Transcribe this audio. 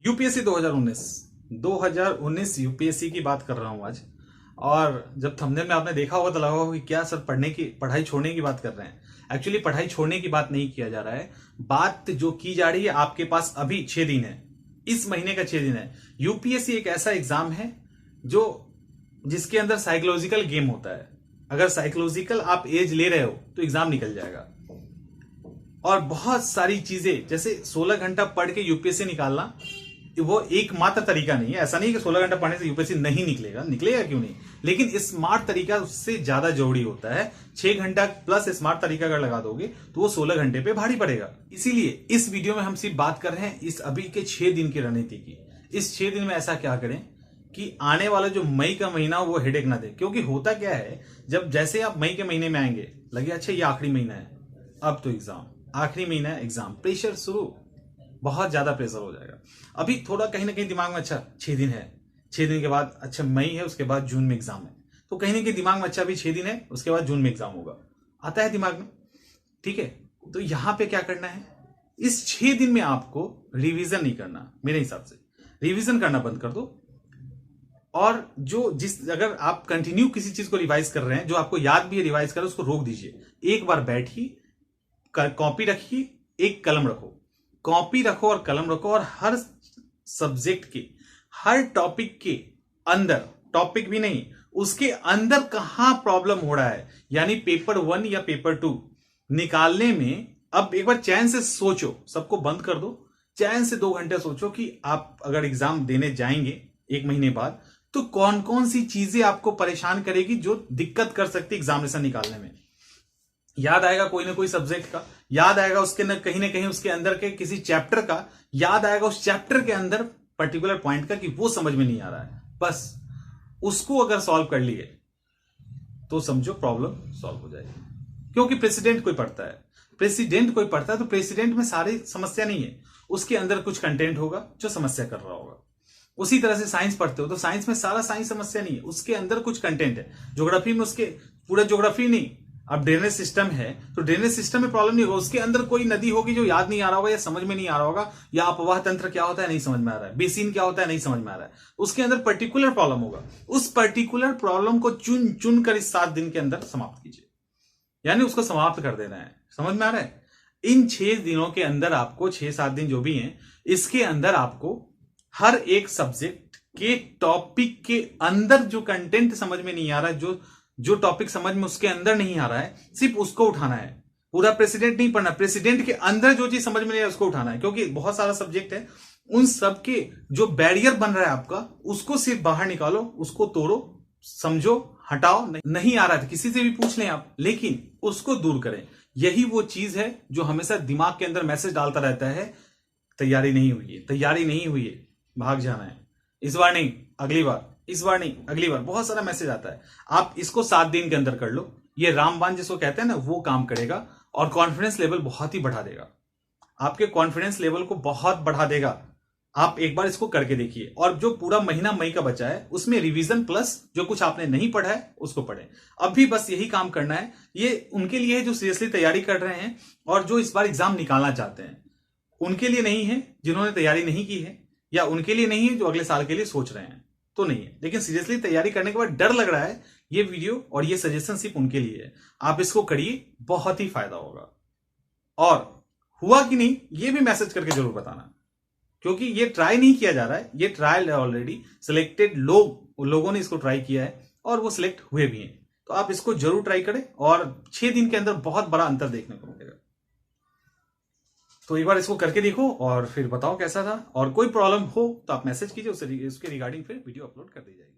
UPSC 2019 UPSC की बात कर रहा हूं आज। और जब थंबनेल में आपने देखा होगा तो लगा होगा कि क्या सर पढ़ाई छोड़ने की बात कर रहे हैं। एक्चुअली पढ़ाई छोड़ने की बात नहीं किया जा रहा है। बात जो की जा रही है, आपके पास अभी 6 दिन है, इस महीने का 6 दिन है। यूपीएससी एक ऐसा एग्जाम है जो जिसके अंदर साइकोलॉजिकल गेम होता है। अगर साइकोलॉजिकल आप एज ले रहे हो तो एग्जाम निकल जाएगा। और बहुत सारी चीजें, जैसे 16 घंटा पढ़ के यूपीएससी निकालना वो एकमात्र तरीका नहीं है। ऐसा नहीं कि 16 घंटा पढ़ने से यूपीएससी नहीं निकलेगा, निकलेगा क्यों नहीं, लेकिन स्मार्ट तरीका उससे ज्यादा जरूरी होता है। 6 घंटा प्लस स्मार्ट तरीका अगर लगा दोगे तो वो 16 घंटे पे भारी पड़ेगा। इसीलिए इस वीडियो में हम सिर्फ बात कर रहे हैं इस अभी के 6 दिन की रणनीति की। इस 6 दिन में ऐसा क्या करें कि आने वाला जो मई का महीना वो हेडेक ना दे। क्योंकि होता क्या है, जब जैसे आप मई के महीने में आएंगे, लगे अच्छा ये आखिरी महीना है, अब तो एग्जाम, आखिरी महीना है एग्जाम, प्रेशर शुरू, बहुत ज्यादा प्रेशर हो जाएगा। अभी थोड़ा कहीं ना कहीं दिमाग में अच्छा 6 दिन है, 6 दिन के बाद अच्छा मई है, उसके बाद जून में एग्जाम है, तो कहीं ना कहीं दिमाग में अच्छा अभी 6 दिन है, उसके बाद जून में एग्जाम होगा, आता है दिमाग में। ठीक है, तो यहां पे क्या करना है, इस 6 दिन में आपको रिवीजन नहीं करना। मेरे हिसाब से रिवीजन करना बंद कर दो। और अगर आप कंटिन्यू किसी चीज को रिवाइज कर रहे हैं, जो आपको याद भी है रिवाइज कर, उसको रोक दीजिए। एक बार बैठिए, कॉपी रखिए, एक कलम रखो, कॉपी रखो और कलम रखो, और हर सब्जेक्ट के, हर टॉपिक के अंदर, टॉपिक भी नहीं, उसके अंदर कहां प्रॉब्लम हो रहा है, यानी पेपर 1 या पेपर 2 निकालने में अब एक बार चैन से सोचो, सबको बंद कर दो, चैन से 2 घंटे सोचो कि आप अगर एग्जाम देने जाएंगे 1 महीने बाद तो कौन कौन सी चीजें आपको परेशान करेगी, जो दिक्कत कर सकती एग्जामिनेशन निकालने में। याद आएगा कोई ना कोई सब्जेक्ट का, याद आएगा उसके न कहीं उसके अंदर के किसी चैप्टर का, याद आएगा उस चैप्टर के अंदर पर्टिकुलर पॉइंट का कि वो समझ में नहीं आ रहा है। बस उसको अगर सॉल्व कर लिए तो समझो प्रॉब्लम सॉल्व हो जाएगी। क्योंकि प्रेसिडेंट कोई पढ़ता है, तो प्रेसिडेंट में सारी समस्या नहीं है, उसके अंदर कुछ कंटेंट होगा जो समस्या कर रहा होगा। उसी तरह से साइंस पढ़ते हो तो साइंस में सारा साइंस समस्या नहीं है, उसके अंदर कुछ कंटेंट है। ज्योग्राफी में उसके पूरा ज्योग्राफी नहीं, अब ड्रेनेज सिस्टम है तो ड्रेनेज सिस्टम में प्रॉब्लम नहीं होगा, उसके अंदर कोई नदी होगी जो याद नहीं आ रहा होगा या समझ में नहीं आ रहा होगा, या अपवाह तंत्र क्या होता है नहीं समझ में आ रहा है, बेसिन क्या होता है नहीं समझ में आ रहा है, उसके अंदर पर्टिकुलर प्रॉब्लम होगा। उस पर्टिकुलर प्रॉब्लम को चुन चुन कर इस 7 दिन के अंदर समाप्त कीजिए, यानी उसको समाप्त कर देना है। समझ में आ रहा है? इन 6 दिनों के अंदर आपको, 6-7 दिन जो भी हैं, इसके अंदर आपको हर एक सब्जेक्ट के टॉपिक के अंदर जो कंटेंट समझ में नहीं आ रहा है, जो टॉपिक समझ में उसके अंदर नहीं आ रहा है, सिर्फ उसको उठाना है। पूरा प्रेसिडेंट नहीं पढ़ना, प्रेसिडेंट के अंदर जो चीज समझ में नहीं आ रहा है उसको उठाना है। क्योंकि बहुत सारा सब्जेक्ट है, उन सब के जो बैरियर बन रहा है आपका, उसको सिर्फ बाहर निकालो, उसको तोड़ो, समझो, हटाओ। नहीं आ रहा है तो किसी से भी पूछ लें आप, लेकिन उसको दूर करें। यही वो चीज है जो हमेशा दिमाग के अंदर मैसेज डालता रहता है, तैयारी नहीं हुई है, तैयारी नहीं हुई है, भाग जाना है, इस बार नहीं अगली बार, इस बार नहीं अगली बार, बहुत सारा मैसेज आता है। आप इसको 7 दिन के अंदर कर लो, ये रामबाण जिसको कहते हैं ना, वो काम करेगा और कॉन्फिडेंस लेवल बहुत ही बढ़ा देगा, आपके कॉन्फिडेंस लेवल को बहुत बढ़ा देगा। आप एक बार इसको करके देखिए। और जो पूरा महीना मई का बचा है उसमें रिवीजन प्लस जो कुछ आपने नहीं पढ़ा है उसको पढ़ें। अब भी बस यही काम करना है। ये उनके लिए है जो सीरियसली तैयारी कर रहे हैं और जो इस बार एग्जाम निकालना चाहते हैं, उनके लिए नहीं है। जिन्होंने तैयारी नहीं की है, या उनके लिए नहीं है जो अगले साल के लिए सोच रहे हैं, तो नहीं है। लेकिन सीरियसली तैयारी करने के बाद डर लग रहा है, ये वीडियो और ये सजेशन सिर्फ उनके लिए है। आप इसको करिए, बहुत ही फायदा होगा। और हुआ कि नहीं ये भी मैसेज करके जरूर बताना, क्योंकि ये ट्राई नहीं किया जा रहा है, ये ट्रायल है ऑलरेडी। सिलेक्टेड लोगों ने इसको ट्राई किया है और वो सिलेक्ट हुए भी हैं। तो आप इसको जरूर ट्राई करें और 6 दिन के अंदर बहुत बड़ा अंतर देखने को मिलेगा। तो एक बार इसको करके देखो और फिर बताओ कैसा था। और कोई प्रॉब्लम हो तो आप मैसेज कीजिए, उसके रिगार्डिंग फिर वीडियो अपलोड कर दी जाएगी।